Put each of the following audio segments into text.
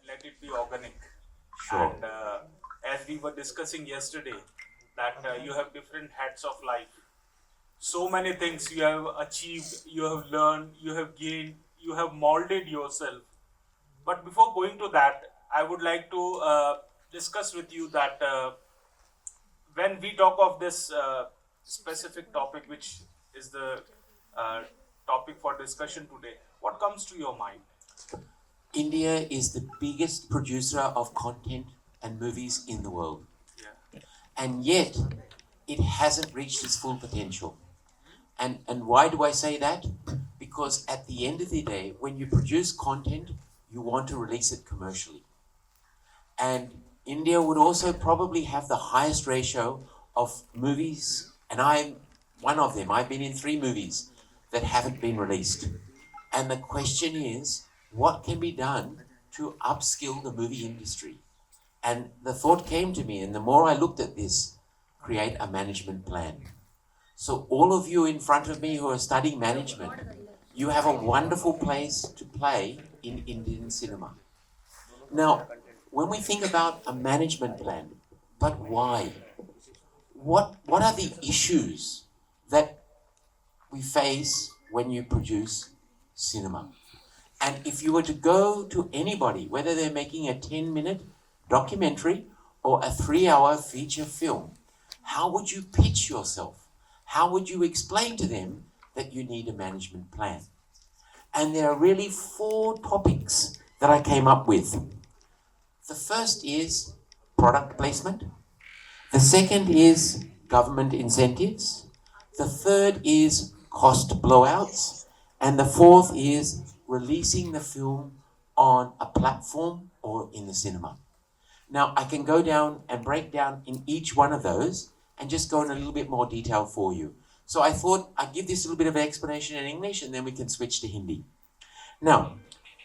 let it be organic. Sure. And as we were discussing yesterday, that you have different hats of life. So many things you have achieved, you have learned, you have gained, you have molded yourself. But before going to that, I would like to discuss with you that when we talk of this specific topic, which is the uh, topic for discussion today, what comes to your mind? India is the biggest producer of content and movies in the world. Yeah. And yet, it hasn't reached its full potential. And why do I say that? Because at the end of the day, when you produce content, you want to release it commercially. And India would also probably have the highest ratio of movies, and I'm one of them. I've been in 3 movies that haven't been released. And the question is, what can be done to upskill the movie industry? And the thought came to me, and the more I looked at this, create a management plan. So all of you in front of me who are studying management, you have a wonderful place to play in Indian cinema. Now, when we think about a management plan, but why? What are the issues that we face when you produce cinema? And if you were to go to anybody, whether they're making a 10-minute documentary or a 3-hour feature film, how would you pitch yourself? How would you explain to them that you need a management plan? And there are really 4 topics that I came up with. The first is product placement. The second is government incentives. The third is cost blowouts. And the fourth is releasing the film on a platform or in the cinema. Now, I can go down and break down in each one of those and just go in a little bit more detail for you. So I thought I'd give this a little bit of an explanation in English and then we can switch to Hindi. Now,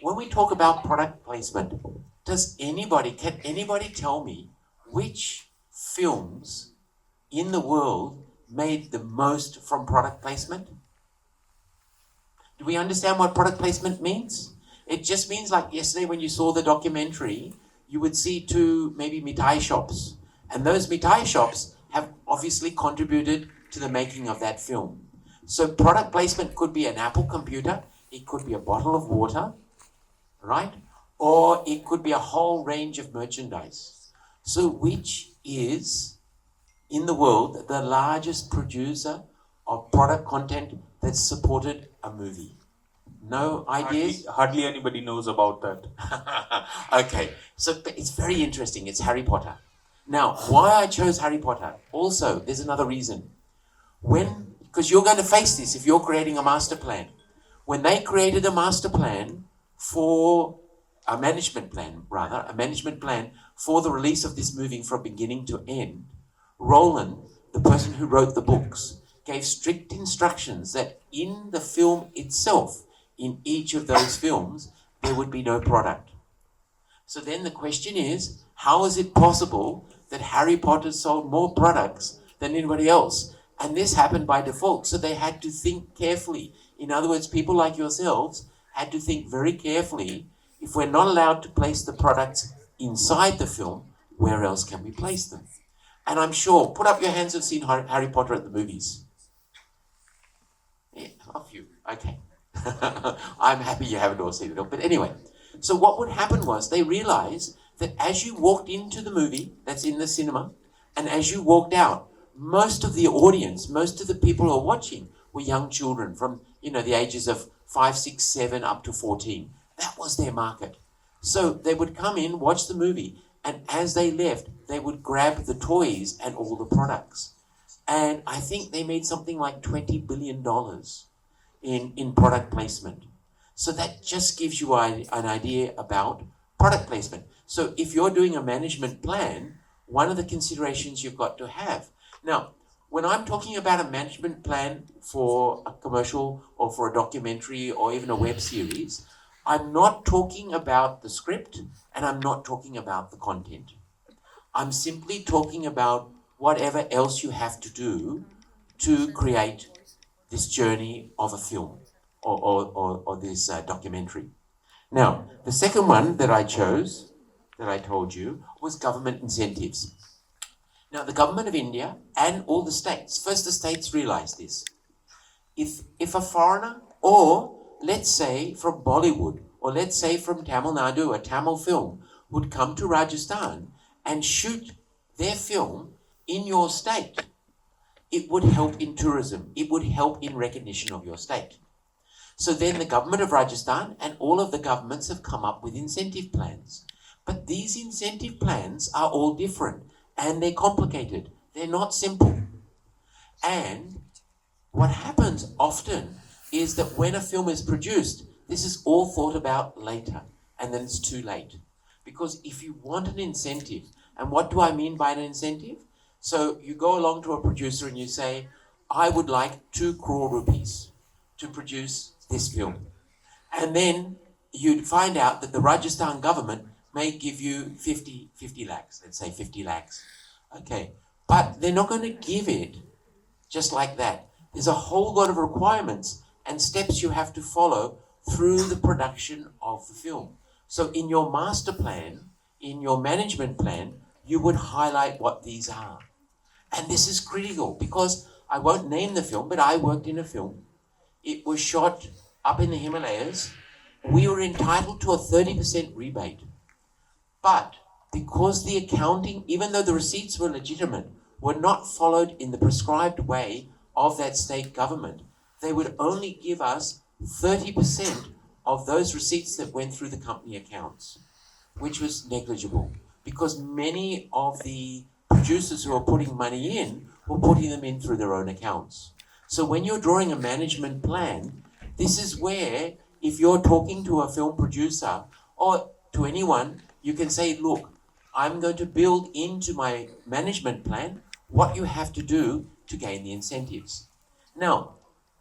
when we talk about product placement, can anybody tell me which films in the world made the most from product placement? Do we understand what product placement means? It just means like yesterday when you saw the documentary, you would see 2 maybe mitai shops. And those mitai shops have obviously contributed to the making of that film. So product placement could be an Apple computer, it could be a bottle of water, right? Or it could be a whole range of merchandise. So which is, in the world, the largest producer of product content that supported a movie? No ideas? Hardly anybody knows about that. Okay, so it's very interesting. It's Harry Potter. Now, why I chose Harry Potter? Also, there's another reason. Because you're going to face this if you're creating a master plan. When they created a master plan for a management plan for the release of this movie from beginning to end, Roland, the person who wrote the books, gave strict instructions that in the film itself, in each of those films, there would be no product. So then the question is, how is it possible that Harry Potter sold more products than anybody else? And this happened by default, so they had to think carefully. In other words, people like yourselves had to think very carefully, if we're not allowed to place the products inside the film, where else can we place them? And I'm sure, put up your hands who've seen Harry Potter at the movies. Yeah, a few. Okay. I'm happy you haven't all seen it. But anyway, so what would happen was they realized that as you walked into the movie that's in the cinema, and as you walked out, most of the audience, most of the people who are watching were young children from, the ages of 5, 6, 7 up to 14. That was their market. So they would come in, watch the movie, and as they left, they would grab the toys and all the products. And I think they made something like $20 billion in product placement. So that just gives you an idea about product placement. So if you're doing a management plan, one of the considerations you've got to have. Now, when I'm talking about a management plan for a commercial or for a documentary or even a web series, I'm not talking about the script and I'm not talking about the content. I'm simply talking about whatever else you have to do to create this journey of a film or this documentary. Now, the second one that I chose that I told you was government incentives. Now, the government of India and all the states, first the states realized this. If a foreigner, or let's say from Bollywood, or let's say from Tamil Nadu, a Tamil film, would come to Rajasthan and shoot their film in your state, it would help in tourism. It would help in recognition of your state. So then the government of Rajasthan and all of the governments have come up with incentive plans. But these incentive plans are all different and they're complicated. They're not simple. And what happens often is that when a film is produced, this is all thought about later and then it's too late. Because if you want an incentive, and what do I mean by an incentive? So you go along to a producer and you say, I would like 2 crore rupees to produce this film. And then you'd find out that the Rajasthan government may give you 50 lakhs, let's say 50 lakhs. Okay, but they're not going to give it just like that. There's a whole lot of requirements and steps you have to follow through the production of the film. So in your master plan, in your management plan, you would highlight what these are. And this is critical because I won't name the film, but I worked in a film. It was shot up in the Himalayas. We were entitled to a 30% rebate. But because the accounting, even though the receipts were legitimate, were not followed in the prescribed way of that state government, they would only give us 30% of those receipts that went through the company accounts, which was negligible because many of the producers who are putting money in were putting them in through their own accounts. So when you're drawing a management plan, this is where if you're talking to a film producer or to anyone, you can say, look, I'm going to build into my management plan what you have to do to gain the incentives. Now,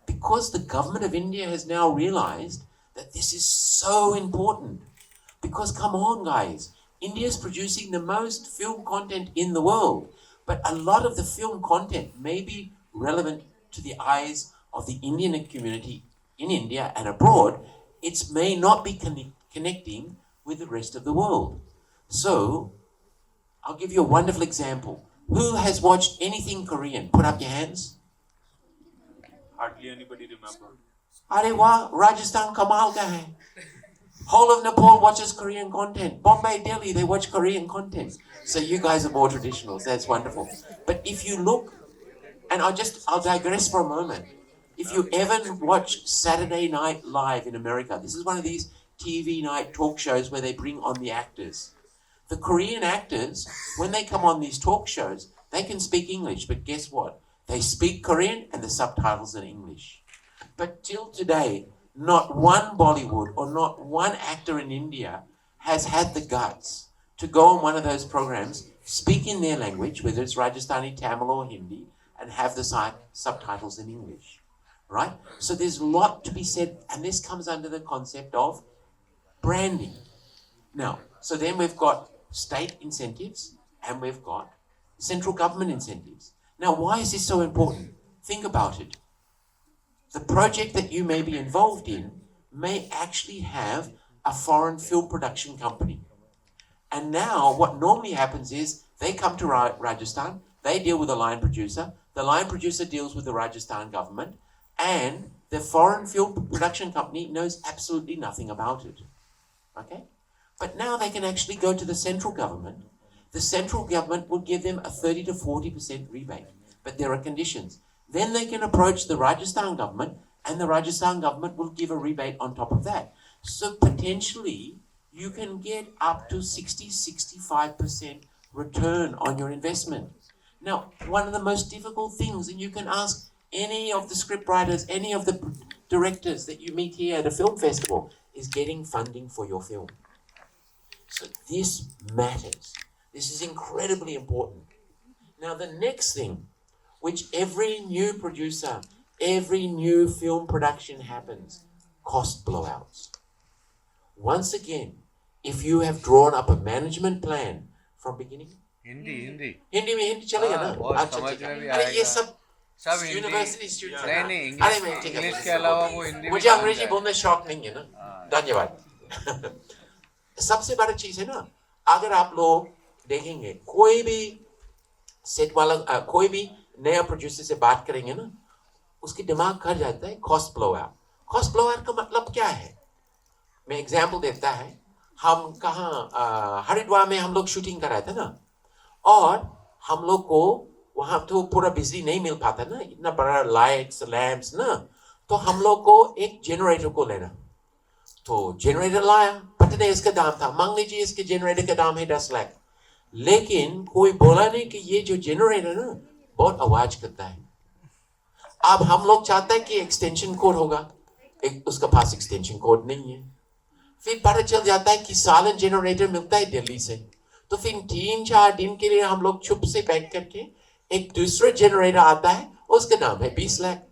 because the government of India has now realized that this is so important, because come on guys, India is producing the most film content in the world, but a lot of the film content may be relevant to the eyes of the Indian community in India and abroad. It may not be connecting with the rest of the world. So, I'll give you a wonderful example. Who has watched anything Korean? Put up your hands. Hardly anybody remember. Are wah, Rajasthan kamal ka hai. Whole of Nepal watches Korean content. Bombay, Delhi, they watch Korean content. So you guys are more traditional. So that's wonderful. But if you look, and I'll digress for a moment. If you ever watch Saturday Night Live in America, this is one of these TV night talk shows where they bring on the actors. The Korean actors, when they come on these talk shows, they can speak English, but guess what? They speak Korean and the subtitles are in English. But till today, not one Bollywood or not one actor in India has had the guts to go on one of those programs, speak in their language, whether it's Rajasthani, Tamil or Hindi, and have the subtitles in English, right? So there's a lot to be said, and this comes under the concept of branding. Now, so then we've got state incentives and we've got central government incentives. Now, why is this so important? Think about it. The project that you may be involved in may actually have a foreign film production company. And now what normally happens is they come to Rajasthan, they deal with a line producer, the line producer deals with the Rajasthan government, and the foreign film production company knows absolutely nothing about it. Okay? But now they can actually go to the central government. The central government will give them a 30 to 40% rebate, but there are conditions. Then they can approach the Rajasthan government and the Rajasthan government will give a rebate on top of that. So potentially you can get up to 60-65% return on your investment. Now, one of the most difficult things, and you can ask any of the scriptwriters, any of the directors that you meet here at a film festival, is getting funding for your film. So this matters. This is incredibly important. Now the next thing, which every new producer, every new film production happens, cost blowouts. Once again, if you have drawn up a management plan from beginning, Hindi में हिंदी चलेगा ना? अच्छा ठीक है। अरे ये सब university students हैं। नहीं अरे मैं ठीक है। इंग्लिश के अलावा वो हिंदी मुझे अंग्रेजी बोलने शौक नहीं है ना। धन्यवाद। सबसे बड़ी चीज है ना, अगर आप लोग देखेंगे कोई भी सेट वाला कोई भी नया प्रोड्यूसर से बात करेंगे ना, उसकी दिमाग कर जाता है cost blow out. Cost blow out का मतलब क्या है? मैं एग्जाम्पल देता है। हम कहाँ हरिद्वार में हम लोग शूटिंग कर रहे थे ना, और हम लोग को वहां तो पूरा बिजली नहीं मिल पाता ना, इतना बड़ा लाइट्स लैंप्स ना, तो हम लोग को एक जनरेटर को लेना। तो जनरेटर लाया, पता नहीं इसका दाम था, मान लीजिए इसके जनरेटर का दाम है 10 लाख। लेकिन कोई बोला नहीं कि ये जो जनरेटर ना बहुत आवाज करता है। अब हम लोग चाहते हैं कि एक्सटेंशन कोड होगा, एक उसका पास एक्सटेंशन कोड नहीं है। फिर पता चल जाता है कि सालन जनरेटर मिलता है दिल्ली से। तो फिर 3-4 दिन के लिए हम लोग चुप से बैठ करके एक दूसरा जनरेटर आता है, उसका नाम है 20 लाख।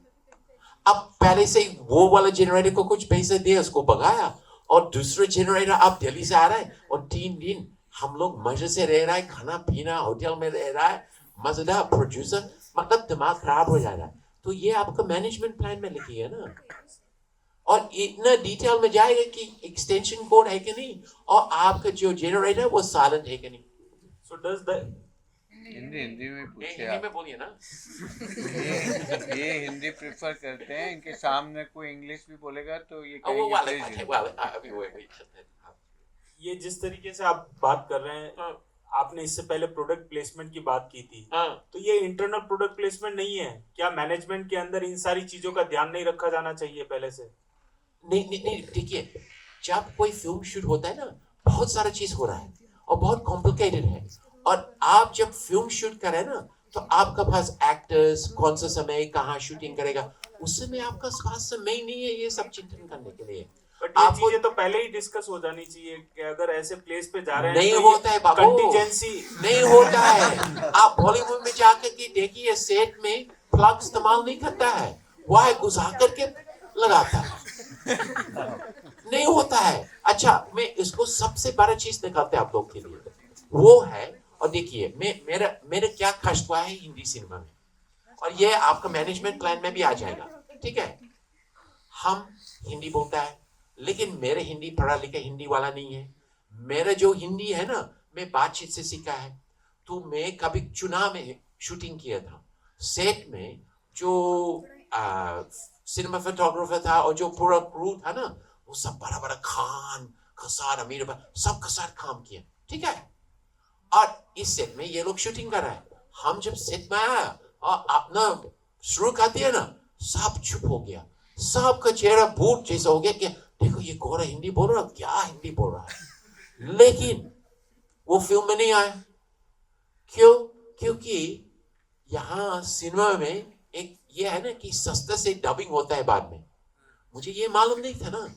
अब पहले से वो वाला जनरेटर को कुछ पैसे दिए, उसको भगाया, और दूसरा जनरेटर अब दिल्ली से आ रहा है, और 3 दिन हम लोग मजे से रह रहा है, खाना पीना होटल में रह रहा है, मजेदार प्रोड्यूसर, मतलब दिमाग खराब हो जा रहा है। तो ये आपका मैनेजमेंट प्लान में लिखी है ना, और इतना डिटेल में जाएगा कि एक्सटेंशन कोड है कि नहीं, और आपका जो जनरेटर वो साइलेंट है कि नहीं। So does the हिंदी में पूछे हिंदी आप। में बोलिए ना। ये हिंदी प्रेफर करते हैं, इनके सामने कोई इंग्लिश भी बोलेगा तो ये वो कहेंगे वाले प्लीज बात है, हिंदी। वाले अभी वो अभी चलते हैं। ये जिस तरीके से आप बात कर रहे हैं, हाँ, आपने इससे पहले प्रोडक्ट प्लेसमेंट की बात की थी, हाँ। तो ये इंटरनल प्रोडक्ट प्लेसमेंट नहीं है क्या? मैनेजमेंट के अंदर इन सारी चीजों का ध्यान नहीं रखा जाना चाहिए पहले से? नहीं देखिए, जब कोई फिल्म शूट होता है ना, बहुत सारा चीज हो रहा है और बहुत कॉम्प्लिकेटेड है, और आप जब फिल्म शूट कर रहे हैं ना, तो आपका पास एक्टर्स, कौन सा समय कहाँ शूटिंग करेगा, उस समय आपका पास समय नहीं है ये सब चिंतन करने के लिए। बट ये आपको चीजें तो पहले ही डिस्कस हो जानी चाहिए कि अगर ऐसे प्लेस पे जा रहे हैं नहीं तो होता है बाबू, कंटीजेंसी नहीं होता है। आप बॉलीवुड में जाकर के देखिए, सेट में प्लग इस्तेमाल नहीं करता है, वह घुसा करके लगाता है, नहीं होता है। अच्छा, मैं इसको सबसे बड़ा चीज निकालते हैं आप लोग के लिए, वो है, और देखिए मेरा क्या कष्ट हुआ है हिंदी सिनेमा में, और ये आपका मैनेजमेंट प्लान में भी आ जाएगा, ठीक है। हम हिंदी बोलता है, लेकिन मेरे हिंदी पढ़ा लिखा हिंदी वाला नहीं है। मेरा जो हिंदी है ना, मैं बातचीत से सीखा है। तो मैं कभी चुनाव में शूटिंग किया था, सेट में जो सिनेमा फोटोग्राफर था और जो पूरा क्रू था ना, वो सब बड़ा बड़ा खान खसार अमीर सब खसार काम किया, ठीक है। और इस सेट में ये लोग शूटिंग कर रहा है, हम जब सेट में आया और अपना शुरू कर दिया ना, सब चुप हो गया, सबका चेहरा भूत जैसा हो गया कि देखो ये गोरा हिंदी बोल रहा, क्या हिंदी बोल रहा है। लेकिन वो फिल्म में नहीं आया, क्यों? क्योंकि यहाँ सिनेमा में एक ये है ना कि सस्ते से डबिंग होता है बाद में, मुझे ये मालूम नहीं था ना।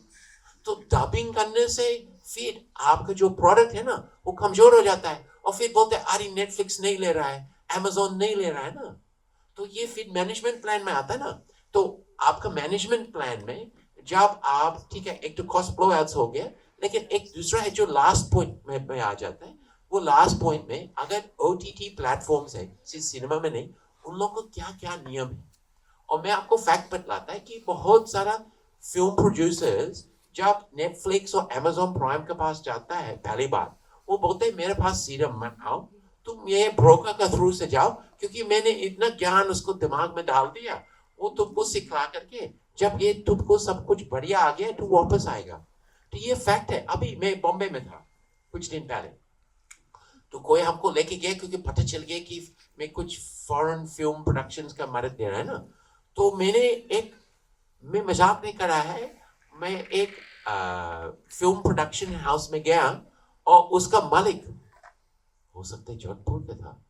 तो डबिंग करने से फिर आपका जो प्रोडक्ट है ना वो कमजोर हो जाता है, और फिर बोलते हैं अरे नेटफ्लिक्स नहीं ले रहा है, अमेजोन नहीं ले रहा है ना। तो ये फिर मैनेजमेंट प्लान में आता है ना। तो आपका मैनेजमेंट प्लान में जब आप, ठीक है, एक तो कॉस्ट ब्लो आउट्स हो गया, लेकिन एक दूसरा है जो लास्ट पॉइंट में आ जाता है। वो लास्ट पॉइंट में अगर OTT प्लेटफॉर्म्स है, सिर्फ सिनेमा में नहीं, उन लोगों को क्या क्या नियम है। और मैं आपको फैक्ट बतलाता है कि बहुत सारा फिल्म प्रोड्यूसर्स जब नेटफ्लिक्स और अमेजोन प्राइम के पास जाता है पहली बार, वो बोलते हैं मेरे पास सीधा मत आओ, तुम ये ब्रोकर का थ्रू से जाओ, क्योंकि मैंने इतना ज्ञान उसको दिमाग में डाल दिया, वो तुमको सिखा करके जब ये तुमको सब कुछ बढ़िया आ गया तो वापस आएगा। तो ये फैक्ट है। अभी मैं बॉम्बे में था कुछ दिन पहले, तो कोई हमको लेके गया क्योंकि पता चल गया कि मैं कुछ फॉरेन फिल्म प्रोडक्शंस का मदद दे रहा है ना। तो मैं मजाक नहीं कर रहा है, मैं एक फिल्म प्रोडक्शन हाउस में गया, और उसका मालिक हो सकता है जोधपुर का था,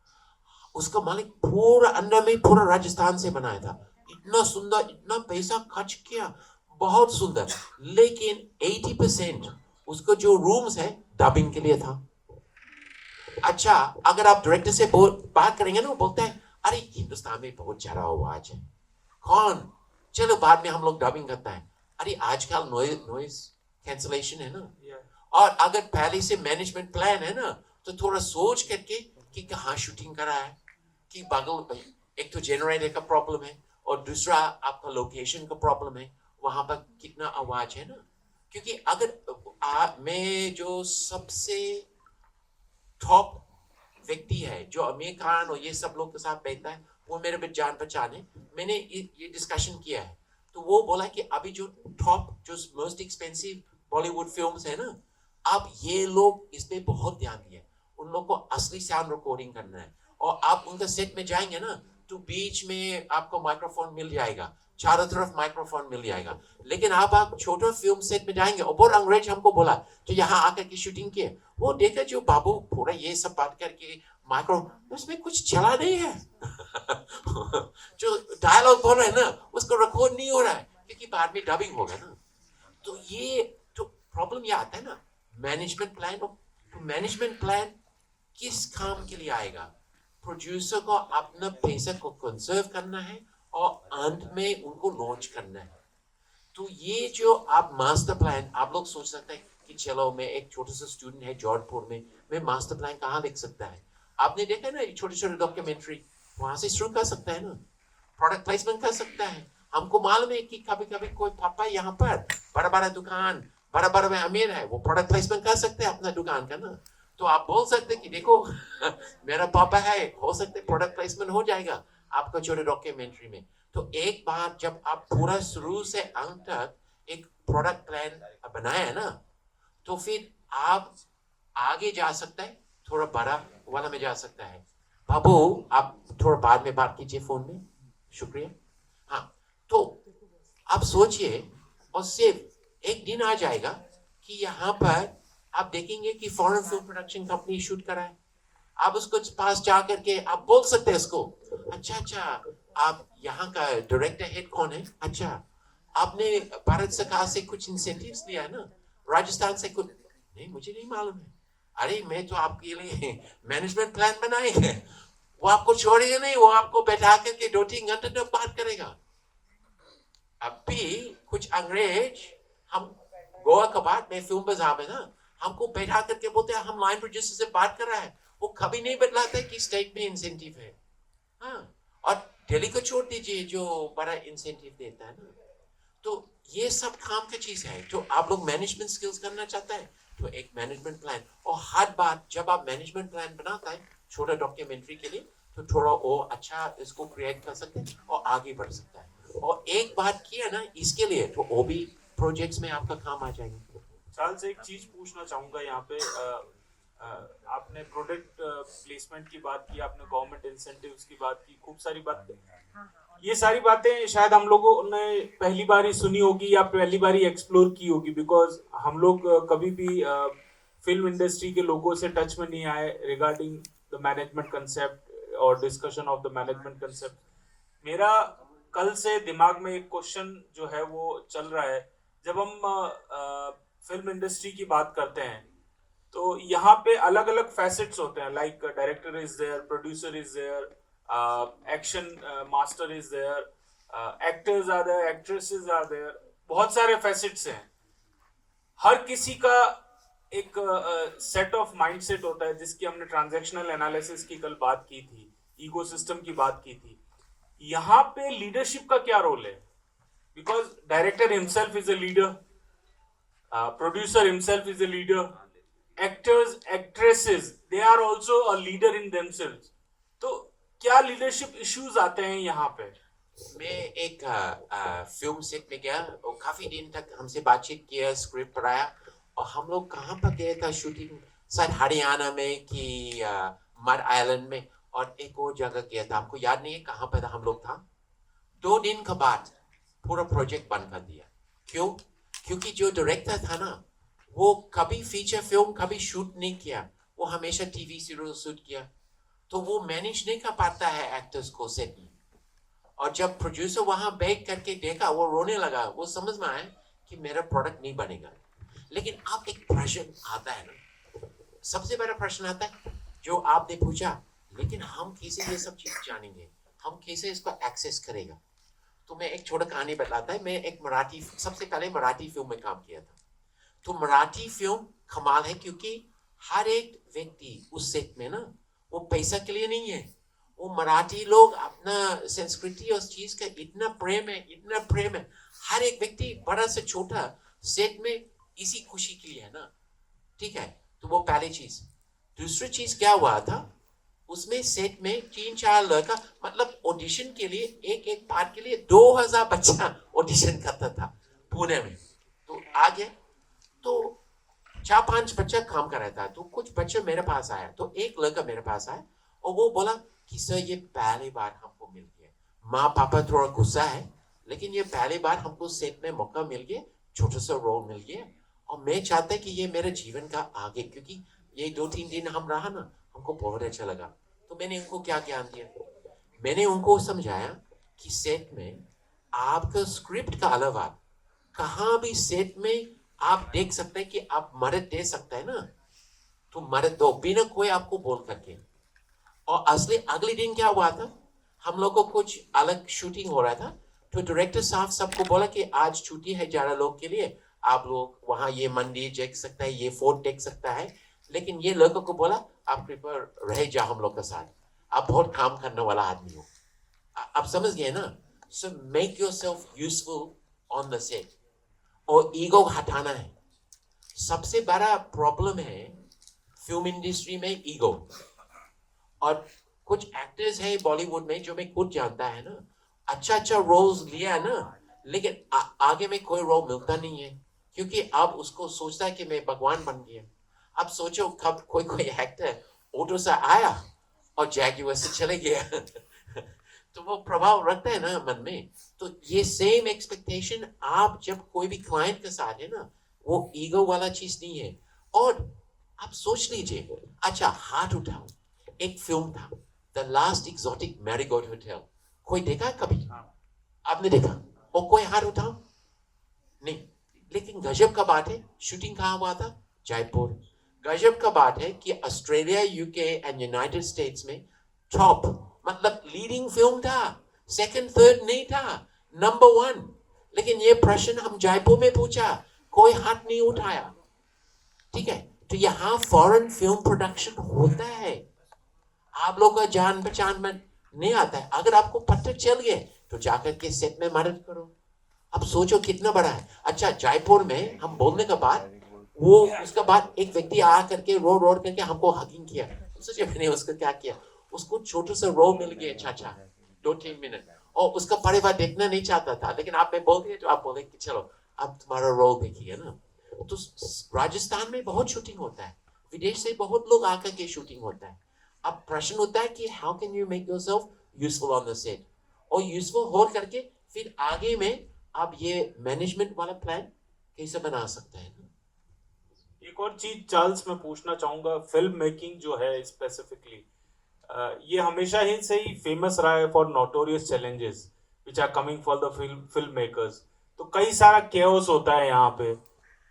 उसका मालिक पूरा अंदर में पूरा राजस्थान से बनाया था, इतना सुंदर, इतना पैसा खर्च किया, बहुत सुंदर, लेकिन 80% उसका जो रूम्स है डबिंग के लिए था। अच्छा, अगर आप डायरेक्टर से बात करेंगे ना, वो बोलता है अरे हिंदुस्तान में बहुत ज्यादा आवाज है, कौन, चलो बाद में हम लोग डबिंग करता है। अरे आजकल नॉइज कैंसलेशन है ना, और अगर पहले से मैनेजमेंट प्लान है ना, तो थोड़ा सोच करके कि कहाँ शूटिंग कर रहा है, कि बगल में एक तो जनरेटर का प्रॉब्लम है, और दूसरा आपका लोकेशन का प्रॉब्लम है, वहां पर कितना आवाज है ना। क्योंकि अगर मैं जो सबसे टॉप व्यक्ति है जो आमिर खान और ये सब लोग के साथ बैठता है, वो मेरे भी जान पहचान है। मैंने ये डिस्कशन किया है, तो वो बोला कि अभी जो टॉप जो मोस्ट एक्सपेंसिव बॉलीवुड फिल्म्स है ना, अब ये लोग इस पे बहुत ध्यान दिए। उन लोग को असली साउंड रिकॉर्डिंग करना है, और आप उनका सेट में जाएंगे ना, तो बीच में आपको माइक्रोफोन मिल जाएगा, चारों तरफ माइक्रोफोन मिल जाएगा। लेकिन आप छोटा फिल्म सेट में जाएंगे, और बहुत अंग्रेज हमको बोला जो यहाँ आकर के शूटिंग किए, वो देखा जो बाबू पूरा ये सब बात करके माइक्रो, उसमें कुछ चला नहीं है। जो डायलॉग बोल रहे हैं ना, उसको रिकॉर्ड नहीं हो रहा है, क्योंकि बाद में डबिंग होगा ना। तो ये तो प्रॉब्लम ये आता है ना, मैनेजमेंट प्लान। तो मैनेजमेंट प्लान किस काम के लिए आएगा? प्रोड्यूसर को अपना पैसा को कंजर्व करना है, और अंत में उनको लॉन्च करना है। तो ये जो आप मास्टर प्लान, आप लोग सोच सकते हैं कि चलो मैं एक छोटा सा स्टूडेंट है जॉर्डपुर में, मैं मास्टर प्लान कहाँ लिख सकता है? आपने देखा ना छोटे छोटे डॉक्यूमेंट्री, वहां से शुरू कर सकता है ना, प्रोडक्ट प्लेसमेंट कर सकता है। हमको मालूम है कि कभी कभी कोई पापा यहाँ पर बड़ा बड़ा दुकान, बड़ा बड़ा में अमीर है, वो प्रोडक्ट प्लेसमेंट कर सकते हैं अपना दुकान का ना। तो आप बोल सकते हैं कि देखो मेरा पापा है, हो सकते प्रोडक्ट प्लेसमेंट हो जाएगा आपका छोटे डॉक्यूमेंट्री में। तो एक बार जब आप पूरा शुरू से अंत तक एक प्रोडक्ट प्लान बनाया ना, तो फिर आप आगे जा सकते हैं, थोड़ा बड़ा वाला में जा सकता है। बाबू आप थोड़ा बाद में बात कीजिए फोन में, शुक्रिया। हाँ, तो आप सोचिए, और सिर्फ एक दिन आ जाएगा कि यहाँ पर आप देखेंगे कि foreign film production company shoot करा है। आप उसको पास जा करके आप बोल सकते हैं इसको, अच्छा आप यहाँ का डायरेक्टर हेड कौन है? अच्छा, आपने भारत सरकार से कुछ इंसेंटिव्स लिया है ना, राजस्थान से कुछ? नहीं, मुझे नहीं मालूम है। अरे मैं तो आपके लिए मैनेजमेंट प्लान बनाए हैं। वो आपको छोड़ेगा नहीं, वो आपको बैठा करके 2-3 घंटे तक बात करेगा। अभी कुछ अंग्रेज, हम गोवा के बाद में फिल्म बाजार में ना, हमको बैठा करके बोलते हैं हम लाइन प्रोड्यूसर से बात कर रहा है, वो कभी नहीं बतलाता कि स्टेट में इंसेंटिव है। हाँ, और दिल्ली को छोड़ दीजिए जो बड़ा इंसेंटिव देता है ना। तो ये सब काम की चीज है। तो आप लोग मैनेजमेंट स्किल्स करना चाहता है, तो एक मैनेजमेंट प्लान, और हर बार जब आप मैनेजमेंट प्लान बनाता है छोटा डॉक्यूमेंट्री के लिए, तो थोड़ा और अच्छा इसको क्रिएट कर सकते हैं और आगे बढ़ सकता है। और एक बात किया ना इसके लिए, तो वो भी प्रोजेक्ट्स में आपका काम आ जाएंगे। चार्ल्स से एक चीज पूछना चाहूंगा यहाँ पे, आपने प्रोडक्ट प्लेसमेंट की बात की, आपने गवर्नमेंट इंसेंटिव्स की बात की, खूब सारी बातें। ये सारी बातें शायद हम लोगों ने पहली बार ही सुनी होगी या पहली बार ही एक्सप्लोर की होगी, बिकॉज हम लोग कभी भी फिल्म इंडस्ट्री के लोगों से टच में नहीं आए रिगार्डिंग द मैनेजमेंट कंसेप्ट और discussion of the management concept. मेरा कल से दिमाग में एक क्वेश्चन जो है वो चल रहा है, जब हम फिल्म इंडस्ट्री की बात करते हैं तो यहाँ पे अलग अलग फैसेट्स होते हैं, like director is there, producer is there, action master is there, actors are there, actresses are there, बहुत सारे फैसेट्स हैं। हर किसी का एक सेट ऑफ माइंडसेट होता है, जिसकी हमने ट्रांजैक्शनल एनालिसिस की कल बात की थी, इकोसिस्टम की बात की थी। यहाँ पे लीडरशिप का क्या रोल है? Because director himself is a leader, producer himself is a leader, actors actresses they are also a leader in themselves. तो क्या लीडरशिप इश्यूज आते हैं यहाँ पे? मैं एक फिल्म सेट में गया और काफी दिन तक हमसे बातचीत किया, स्क्रिप्ट पढ़ाया, और हम लोग कहाँ पर गए था शूटिंग, शायद हरियाणा में कि मड आइलैंड में, और एक और जगह गया था, हमको याद नहीं है कहाँ पर हम लोग था। 2 दिन के बाद पूरा प्रोजेक्ट बंद कर दिया। क्यों? क्योंकि जो डायरेक्टर था ना, वो कभी फीचर फिल्म कभी शूट नहीं किया, वो हमेशा टीवी सीरियल शूट किया, तो वो मैनेज नहीं कर पाता है एक्टर्स को सेट में। और जब प्रोड्यूसर वहां बैठ करके देखा, वो रोने लगा, वो समझ में आया कि मेरा प्रोडक्ट नहीं बनेगा। लेकिन अब एक प्रश्न आता है ना, सबसे बड़ा प्रश्न आता है जो आपने पूछा, लेकिन हम कैसे ये सब चीज जानेंगे, हम कैसे इसको एक्सेस करेगा? तो मैं एक छोटा कहानी बताता है। मैं एक सबसे पहले मराठी फिल्म में काम किया था। तो मराठी फिल्म कमाल है, क्योंकि हर एक व्यक्ति उस सेट में ना, वो पैसा के लिए नहीं है, वो मराठी लोग अपना संस्कृति और चीज का इतना प्रेम है, इतना प्रेम है। हर एक व्यक्ति बड़ा से छोटा सेट में इसी खुशी के लिए है ना, ठीक है? तो वो पहली चीज। दूसरी चीज क्या हुआ था, उसमें सेट में 3-4 लड़का, मतलब ऑडिशन के लिए एक एक पार्ट के लिए 2000 बच्चा ऑडिशन करता था पुणे में। तो आगे तो 4-5 बच्चा काम कर रहा था, तो कुछ बच्चे मेरे पास आया, तो एक लड़का मेरे पास आया और वो बोला कि सर ये पहली बार हमको मिल गया, माँ पापा थोड़ा गुस्सा है, लेकिन ये पहली बार हमको सेट में मौका मिल गया, छोटा सा रोल मिल गया, और मैं चाहता कि ये मेरे जीवन का आगे, क्योंकि ये 2-3 दिन हम रहा ना, हमको बहुत अच्छा लगा। तो मैंने उनको क्या ज्ञान दिया, मैंने उनको समझाया कि सेट में आपका स्क्रिप्ट का अलावा कहाँ भी सेट में आप देख सकते हैं कि आप मदद दे सकते हैं ना, तो मदद दो बिना कोई आपको बोल करके। और असली अगले दिन क्या हुआ था, हम लोग को कुछ अलग शूटिंग हो रहा था, तो डायरेक्टर साहब सबको बोला कि आज छुट्टी है 11 लोग के लिए, आप लोग वहाँ ये मंदिर देख सकता है, ये फोर्ट देख सकता है, लेकिन ये लोगों को बोला आप कृपया रह जाओ हम लोग के साथ, आप बहुत काम करने वाला आदमी हो। आप समझ गए ना। So make yourself useful on the set, और ईगो हटाना है। सबसे बड़ा प्रॉब्लम है फिल्म इंडस्ट्री में ईगो। और कुछ एक्टर्स हैं बॉलीवुड में जो मैं खुद जानता है ना, अच्छा अच्छा रोल्स लिया ना, लेकिन आगे में कोई रोल मिलता नहीं है, क्योंकि अब उसको सोचता है कि मैं भगवान बन गया। अब सोचो कब कोई कोई एक्टर ऑटो से आया और जैगुआर से चले गया तो वो प्रभाव रखता है ना मन में। तो ये सेम एक्सपेक्टेशन आप जब कोई भी क्लाइंट के साथ है ना, वो ईगो वाला चीज नहीं है। और आप सोच लीजिए, अच्छा हाथ उठाओ, एक फिल्म था the last exotic marigold hotel, कोई देखा है कभी? आपने देखा? और कोई हाथ उठाओ नहीं। लेकिन गजब का बात है, शूटिंग कहाँ हुआ था? जयपुर। गजब का बात है कि Australia, UK and United states में टॉप, मतलब लीडिंग फिल्म था, सेकंड थर्ड नहीं था, नंबर 1। लेकिन ये प्रश्न हम जयपुर में पूछा, कोई हाथ नहीं उठाया। ठीक है, तो यहाँ फॉरेन फिल्म प्रोडक्शन होता है, आप लोग का जान पहचान में नहीं आता है। अगर आपको पता चल गया तो जाकर के सेट में मदद करो। अब सोचो कितना बड़ा है। अच्छा जयपुर में हम बोलने के बाद वो उसके बाद एक व्यक्ति आ करके रो करके हमको हगिंग किया। सोचिए मैंने उसको क्या किया, उसको छोटा सा रोल मिल गया, चाचा 2-3 मिनट, और उसका परिवार देखना नहीं चाहता था, लेकिन आप में बोल दिए तो आप बोले कि चलो अब तुम्हारा रोल देखिए ना। तो राजस्थान में बहुत शूटिंग होता है, विदेश से बहुत लोग आकर के शूटिंग होता है। अब प्रश्न होता है कि how can you make yourself useful on the set, और यूजफुल हो करके फिर आगे में आप ये मैनेजमेंट वाला प्लान कैसे बना सकते हैं। एक और चीज चार्ल्स मैं पूछना चाहूंगा, फिल्म मेकिंग जो है स्पेसिफिकली, ये हमेशा ही से ही फेमस रहा है for notorious challenges which are coming for the film makers. तो कई सारा केओस होता है यहाँ पे,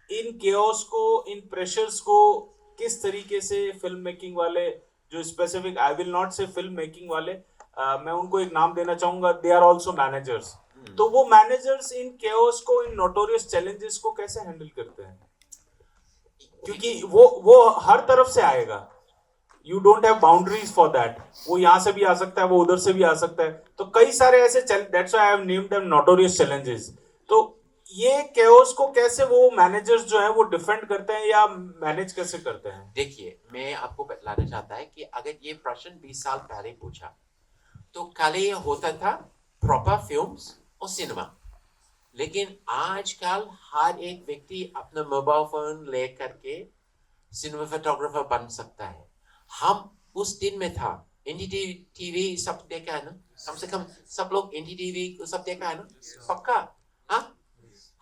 इन केओस को, इन प्रेशर्स को किस तरीके से फिल्म मेकिंग वाले जो स्पेसिफिक, आई विल नॉट से फिल्म मेकिंग वाले, मैं उनको एक नाम देना चाहूंगा, दे आर ऑल्सो मैनेजर्स। तो वो मैनेजर्स इन केओस को, इन नोटोरियस चैलेंजेस को कैसे हैंडल करते हैं? क्योंकि वो हर तरफ से आएगा, you don't have boundaries for that, वो यहाँ से भी आ सकता है, वो उधर से भी आ सकता है। तो कई सारे ऐसे, that's why I have named them notorious challenges. तो ये केओस को कैसे वो मैनेजर्स जो है वो डिफेंड करते हैं या मैनेज कैसे करते हैं? देखिए मैं आपको बतलाना चाहता है कि अगर ये प्रश्न 20 साल पहले पूछा तो कल ये होता था प्रॉपर फिल्म्स और सिनेमा, लेकिन आजकल हर एक व्यक्ति अपना मोबाइल फोन ले करके सिनेमा फोटोग्राफर बन सकता है। हम उस दिन में था, एनडीटीवी सब देखा है ना, कम से कम सब लोग एनडीटीवी को सब देखा है ना, पक्का? हाँ,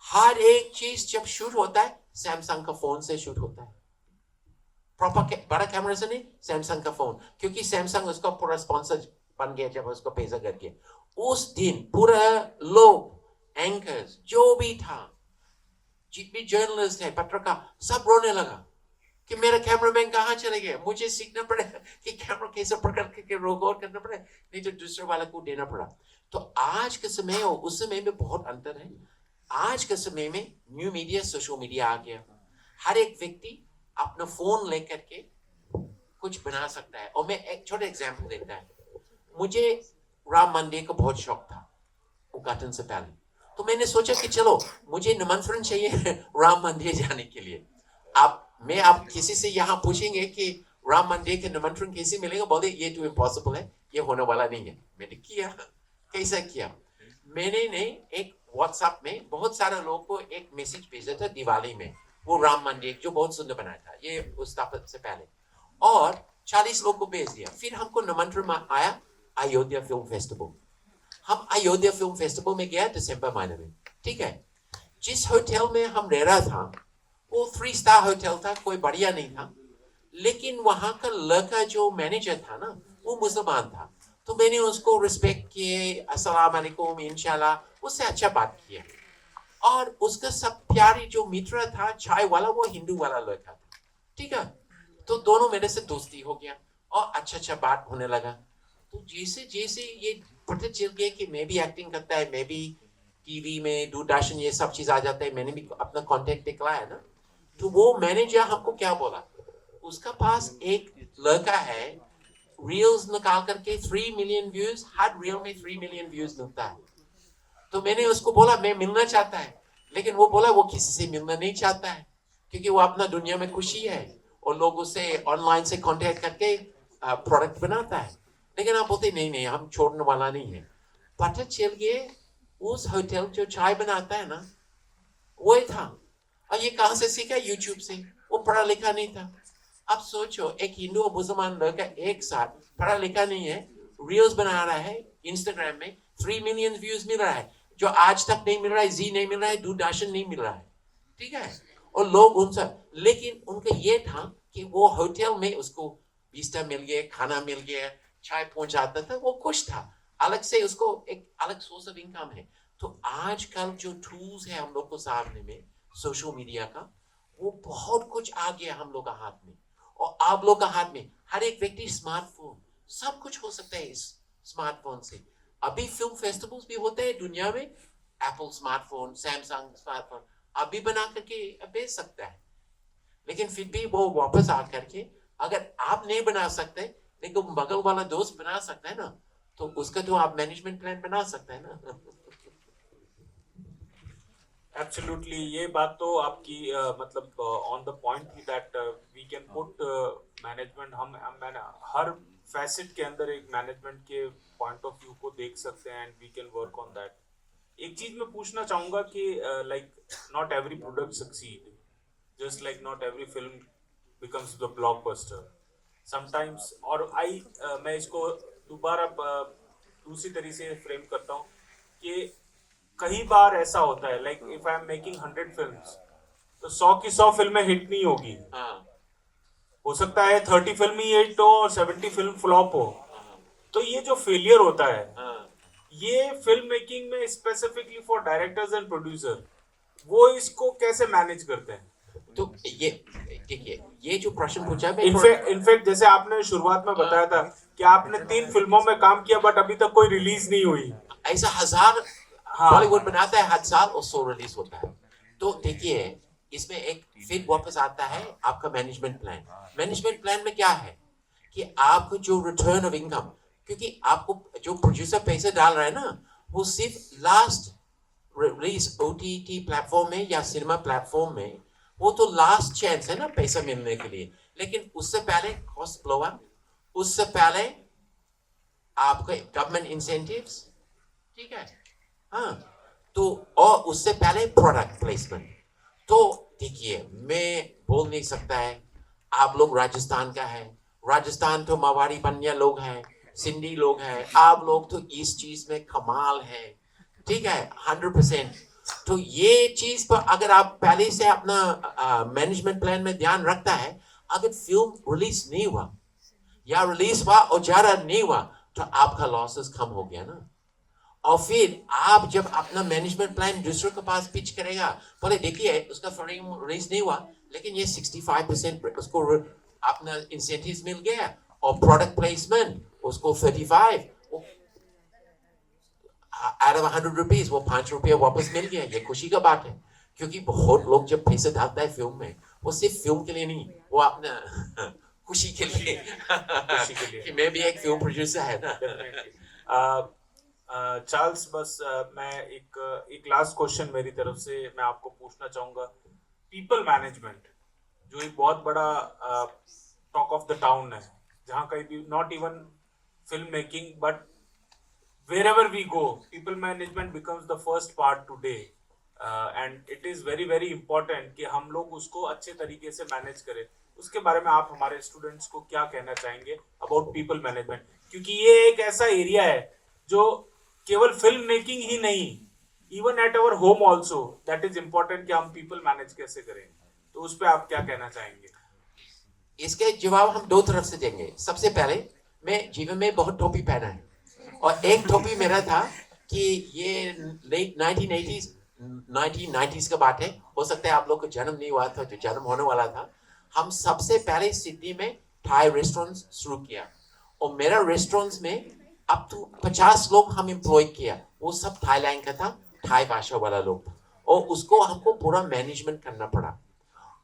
हर एक चीज जब शूट होता है सैमसंग का फोन से शूट होता है, प्रॉपर बड़ा कैमरा से नहीं, सैमसंग का फोन, क्योंकि सैमसंग उसका पूरा स्पॉन्सर बन गया जब उसको पैसा करके। उस दिन पूरा लोग, एंकर्स जो भी था, जितने जर्नलिस्ट है, पत्रकार, सब रोने लगा कि मेरा कैमरामैन कहाँ चले गए, मुझे सीखना पड़ेगा कि कैमरा कैसे पकड़ के रिकॉर्ड करना पड़े, नहीं तो दूसरे वाले को देना पड़ा। तो आज के समय और उस समय में बहुत अंतर है। आज के समय में न्यू मीडिया, सोशल मीडिया आ गया, हर एक व्यक्ति अपना फोन लेकर के कुछ बना सकता है। और मैं एक छोटा एग्जांपल देता है, मुझे राम मंदिर का बहुत शौक था उद्घाटन से पहले, तो मैंने सोचा कि चलो मुझे निमंत्रण चाहिए राम मंदिर जाने के लिए। आप किसी से यहाँ पूछेंगे कि राम मंदिर के निमंत्रण कैसे मिलेगा? बोले ये तो इम्पॉसिबल है, ये होने वाला नहीं है। मैंने किया, कैसा किया? मैंने ने एक व्हाट्सएप में बहुत सारे लोगों को एक मैसेज भेजा था दिवाली में, वो राम मंदिर जो बहुत सुंदर बनाया था, ये उस स्थापना से पहले, और 40 लोग को भेज दिया। फिर हमको निमंत्रण आया अयोध्या फिल्म फेस्टिवल। हम अयोध्या फिल्म फेस्टिवल में गया दिसंबर महीने में, ठीक है। जिस होटल में हम रह रहा था वो 3 स्टार होटल था, कोई बढ़िया नहीं था, लेकिन वहां का लड़का जो मैनेजर था ना वो मुसलमान था, तो मैंने उसको रिस्पेक्ट किए, अस्सलाम वालेकुम, इंशाल्लाह, उससे अच्छा बात किया। और उसका सब प्यारी जो मित्र था चाय वाला, वो हिंदू वाला लड़का था, ठीक है। तो दोनों मेरे से दोस्ती हो गया और अच्छा बात होने लगा। तो जैसे जैसे ये पता चल गया कि मैं भी एक्टिंग करता है, मैं भी टीवी में दूरदर्शन ये सब चीज आ जाता है, मैंने भी अपना कॉन्टेक्ट दिखलाया ना, तो वो मैनेजर हमको क्या बोला, उसका पास एक लड़का है, रील्स निकाल करके 3 मिलियन व्यूज, हर रील में 3 मिलियन व्यूज मिलता है। तो मैंने उसको बोला मैं मिलना चाहता है, लेकिन वो बोला वो किसी से मिलना नहीं चाहता है, क्योंकि वो अपना दुनिया में खुशी है और लोग उससे ऑनलाइन से कांटेक्ट करके प्रोडक्ट बनाता है। लेकिन आप बोलते नहीं नहीं, हम छोड़ने वाला नहीं है। पता चल गया उस होटल जो चाय बनाता है ना वही था, और ये कहां से सीखा? यूट्यूब से। वो पढ़ा लिखा नहीं था। अब सोचो, एक हिंदू और मुसलमान लड़का एक साथ, पढ़ा लिखा नहीं है, रील्स बना रहा है इंस्टाग्राम में, 3 मिलियन व्यूज मिल रहा है, जो आज तक नहीं मिल रहा है, जी नहीं मिल रहा है, दूरदर्शन नहीं मिल रहा है, ठीक है। और लोग उनसे, लेकिन उनका ये था कि वो होटल में उसको बिस्तर मिल गया, खाना मिल गया, चाय पहुंचाता था, वो खुश था, अलग से उसको एक अलग सोर्स ऑफ इनकम है। तो आजकल जो टूल्स है हम लोग को सामने में, सोशल मीडिया का, वो बहुत कुछ आ गया हम लोग का हाथ में, और आप लोग का हाथ में, हर एक व्यक्ति स्मार्टफोन, सब कुछ हो सकता है इस स्मार्टफोन से। अभी फिल्म फेस्टिवल्स भी होते हैं दुनिया में, एप्पल स्मार्टफोन, सैमसंग स्मार्टफोन अभी बना करके बेच सकता है, लेकिन फिर भी वो वापस आ करके, अगर आप नहीं बना सकते लेकिन बगल वाला दोस्त बना सकता है ना, तो उसका तो आप मैनेजमेंट प्लान बना सकते हैं ना। एब्सोल्युटली, ये बात तो आपकी मतलब ऑन द पॉइंट थी that we can put management, हम हर फैसेट के अंदर एक मैनेजमेंट के पॉइंट ऑफ व्यू को देख सकते हैं and we can work on that. एक चीज मैं पूछना चाहूंगा कि like not every product succeed, just like not every film becomes the blockbuster sometimes. और मैं इसको दोबारा दूसरी तरीके से फ्रेम करता हूँ कि कई बार ऐसा होता है, like if I am making 100 films, तो 100 की 100 फिल्में हिट नहीं होगी। हो सकता है 30 फिल्म ही हिट हो और 70 फिल्म फ्लॉप हो। तो ये जो फेलियर होता है, ये फिल्म मेकिंग में specifically for directors and producer, वो इसको कैसे मैनेज करते हैं? तो ये देखिए, ये जो प्रश्न पूछा है, इनफैक्ट जैसे आपने शुरुआत में बताया था कि आपने 3 फिल्मों में काम किया बट अभी तक कोई रिलीज नहीं हुई। ऐसा 1000 बॉलीवुड बनाता है हर साल और 100 रिलीज होता है। तो देखिए, इसमें एक फिर वापस आता है आपका मैनेजमेंट प्लान। मैनेजमेंट प्लान में क्या है कि आपको जो रिटर्न ऑफ इनकम, क्योंकि आपको जो प्रोड्यूसर पैसे डाल रहा है ना, वो सिर्फ लास्ट रिलीज ओटीटी प्लेटफॉर्म में या सिनेमा प्लेटफॉर्म में, वो तो लास्ट चांस है ना पैसा मिलने के लिए। लेकिन उससे पहले कॉस्ट ब्लो अप, उससे पहले आपके गवर्नमेंट इंसेंटिव्स, ठीक है, हाँ, तो और उससे पहले प्रोडक्ट प्लेसमेंट। तो देखिए, मैं बोल नहीं सकता है आप लोग राजस्थान का है, राजस्थान तो मावाड़ी बनिया लोग हैं, सिंधी लोग हैं, आप लोग तो इस चीज में कमाल है, ठीक है, 100%। तो ये चीज पर अगर आप पहले से अपना मैनेजमेंट प्लान में ध्यान रखता है, अगर फिल्म रिलीज नहीं हुआ या रिलीज हुआ और ज्यादा नहीं हुआ, तो आपका लॉसेस कम हो गया ना। और फिर आप जब अपना मैनेजमेंट प्लान दूसरों के पास पिच करेगा, बोले देखिए उसका फिल्म रिलीज नहीं हुआ, लेकिन ये 65% उसको अपना इंसेंटिव्स मिल गया, और प्रोडक्ट प्लेसमेंट उसको 35, out of 100 रुपीज वो 5 रुपया वापस मिल गया। ये खुशी का बात है, क्योंकि बहुत लोग जब पैसे डालता है फिल्म में, वो सिर्फ फिल्म के लिए नहीं, वो अपना खुशी के लिए कि मैं भी एक फिल्म प्रोड्यूसर है ना। चार्ल्स, बस मैं एक लास्ट क्वेश्चन मेरी तरफ से मैं आपको पूछना चाहूंगा। पीपल मैनेजमेंट जो एक बहुत बड़ा टॉक ऑफ द टाउन है, जहाँ कहीं भी not even film making but wherever we go, people management becomes the first part today, and it is very very important कि हम लोग उसको अच्छे तरीके से मैनेज करें. उसके बारे में आप हमारे स्टूडेंट्स को क्या कहना चाहेंगे अबाउट पीपल मैनेजमेंट, क्योंकि ये एक ऐसा एरिया है जो केवल फिल्म मेकिंग ही नहीं, even at our home also that is important कि हम पीपल मैनेज कैसे करें. तो उस पर आप क्या कहना चाहेंगे? इसके जवाब हम दो तरफ से देंगे. सबसे पहले, मैं जीवन में बहुत टोपी पहना है, और एक टोपी मेरा था कि ये लेट 1990s का बात है, हो सकता है आप लोग को जन्म नहीं हुआ था, जो जन्म होने वाला था. हम सबसे पहले सिडनी में थाई रेस्टोरेंट शुरू किया, और मेरा रेस्टोरेंट में अब तो 50 लोग हम एम्प्लॉय किया. वो सब थाईलैंड का था, थाई भाषा वाला लोग था, और उसको हमको पूरा मैनेजमेंट करना पड़ा.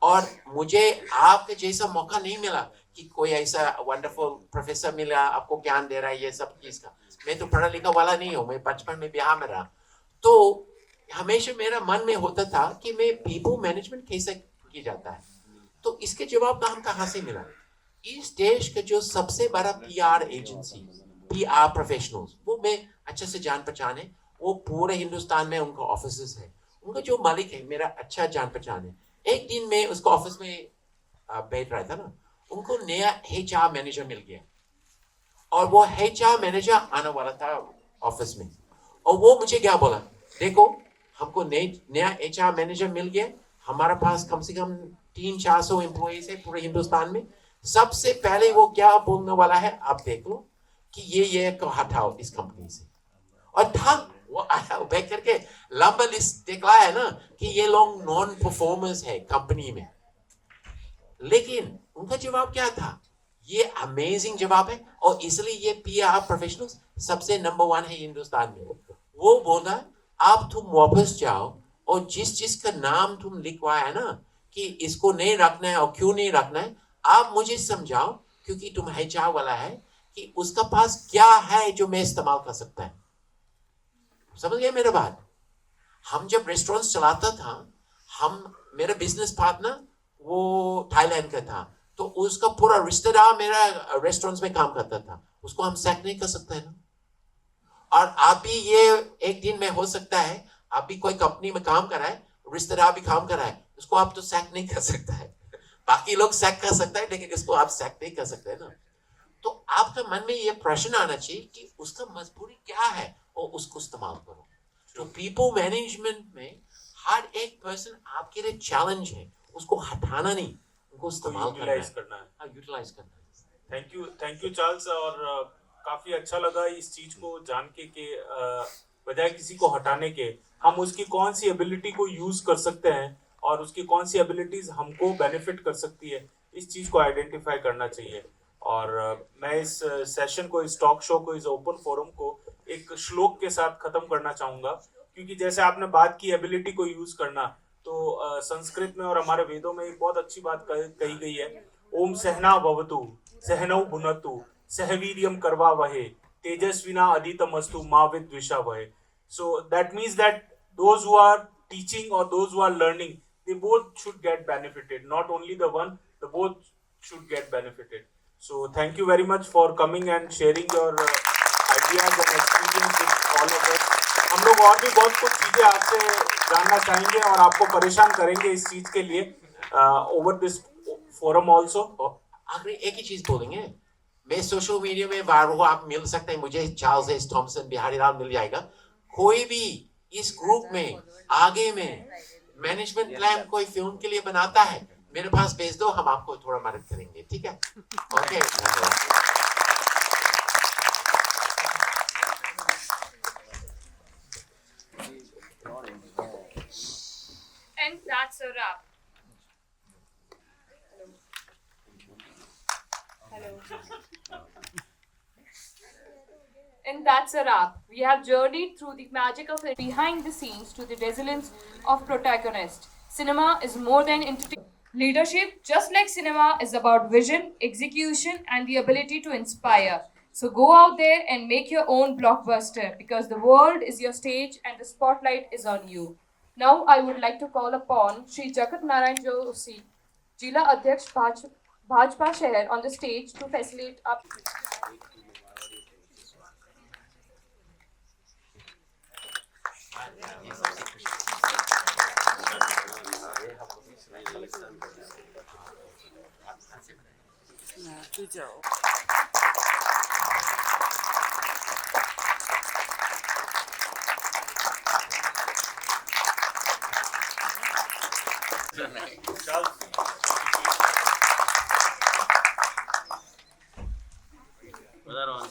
और मुझे आपके जैसा मौका नहीं मिला कि कोई ऐसा वंडरफुल प्रोफेसर मिला आपको ज्ञान दे रहा है ये सब चीज का. मैं तो पढ़ा लिखा वाला नहीं हूँ, मैं बचपन में बिहार में रहा. तो हमेशा मेरा मन में होता था कि मैं पीपल मैनेजमेंट कैसे किया जाता है. तो इसके जवाब का हम कहाँ से मिला? इस देश का जो सबसे बड़ा पीआर एजेंसी, पीआर प्रोफेशनल्स, वो मैं अच्छे से जान पहचान है. वो पूरे हिंदुस्तान में उनका ऑफिस है. उनका जो मालिक है मेरा अच्छा जान पहचान है. एक दिन में उसको ऑफिस में बैठ रहा था ना, उनको नया HR मैनेजर मिल गया, और वो HR मैनेजर आने वाला था ऑफिस में. और वो मुझे क्या बोला, देखो हमको नया HR मैनेजर मिल गया, हमारे पास कम से कम 300-400 एम्प्लॉइज है पूरे हिंदुस्तान में. सबसे पहले वो क्या बोलने वाला है आप देख लो कि ये को हटाओ इस कंपनी से. और था वो आया बैठ करके लंबा लिस्ट दिखलाया है ना कि ये लोग नॉन परफॉर्मर्स है कंपनी में. लेकिन उनका जवाब क्या था? ये अमेजिंग जवाब है, और इसलिए ये पीआर प्रोफेशनल्स सबसे नंबर 1 है हिंदुस्तान में. वो बोला आप तुम वापस जाओ, और जिस का नाम तुम लिखवाया है ना कि इसको नहीं रखना है और क्यों नहीं रखना है, आप मुझे समझाओ, क्योंकि तुम HR वाला है, कि उसका पास क्या है जो मैं इस्तेमाल कर सकता है. समझ गए मेरा बात? हम जब रेस्टोरेंट चलाता था, मेरा बिजनेस पार्टनर वो थाईलैंड का था, तो उसका पूरा रिश्तेदार मेरा रेस्टोरेंट में काम करता था. उसको हम सैक नहीं कर सकते ना. और आप भी ये एक दिन में हो सकता है, आप भी कोई कंपनी में काम कर रहा है, रिश्तेदार भी काम कर रहा है, उसको आप तो सैक नहीं कर सकता है. बाकी लोग सैक कर सकता है, लेकिन इसको आप सैक नहीं कर सकते है ना. तो आपके मन में ये प्रश्न आना चाहिए कि उसका मजबूरी क्या है, और उसको इस्तेमाल करो. तो पीपल मैनेजमेंट में हर एक पर्सन आपके लिए चैलेंज है, उसको हटाना नहीं, उनको इस्तेमाल यूटिलाइज करना है. हाँ, यूटिलाइज करना है. Thank you Charles. और काफी अच्छा लगा इस चीज को जान के कि बजाय किसी को हटाने के, हम उसकी कौन सी एबिलिटी को यूज कर सकते हैं, और उसकी कौन सी एबिलिटीज हमको बेनिफिट कर सकती है, इस चीज को आइडेंटिफाई करना चाहिए. और मैं इस सेशन को, इस टॉक शो को, इस ओपन फोरम को एक श्लोक के साथ खत्म करना चाहूंगा, क्योंकि जैसे आपने बात की एबिलिटी को यूज करना, तो संस्कृत में और हमारे वेदों में एक बहुत अच्छी बात कही गई है. ओम सहना भवतु सहनौ भुनतु सहवीर्यम करवावहे तेजस्विना अदितमस्तु मा विद्विषावहे. So that means that those who are teaching or those who are learning, they both should get benefited. Not only the one, the both should get benefited. So thank you very much for coming and sharing your ideas and experience with all of us. हम लोग और भी बहुत कुछ चीजें आपसे जानना चाहेंगे और आपको परेशान करेंगे इस चीज के लिए ओवर दिस फोरम ऑल्सो. आखिरी एक ही चीज बोलेंगे, मैं सोशल मीडिया में बार आप मिल सकते हैं मुझे, चार्ल्स एस थॉमसन, बिहारी लाल मिल जाएगा. कोई भी इस ग्रुप में आगे में मैनेजमेंट प्लान कोई फिल्म के लिए बनाता है, मेरे पास भेज दो, हम आपको थोड़ा मदद करेंगे. ठीक है? Okay. And that's a wrap. Hello. And that's a wrap. We have journeyed through the magic of it behind the scenes to the resilience of protagonist. Cinema is more than entertainment. Leadership, just like cinema, is about vision, execution, and the ability to inspire. So go out there and make your own blockbuster, because the world is your stage and the spotlight is on you. Now I would like to call upon Shri Jagat Narayan Joshi, Jila Adhyaksh Bhajpa Shehar on the stage to facilitate our Brother, on.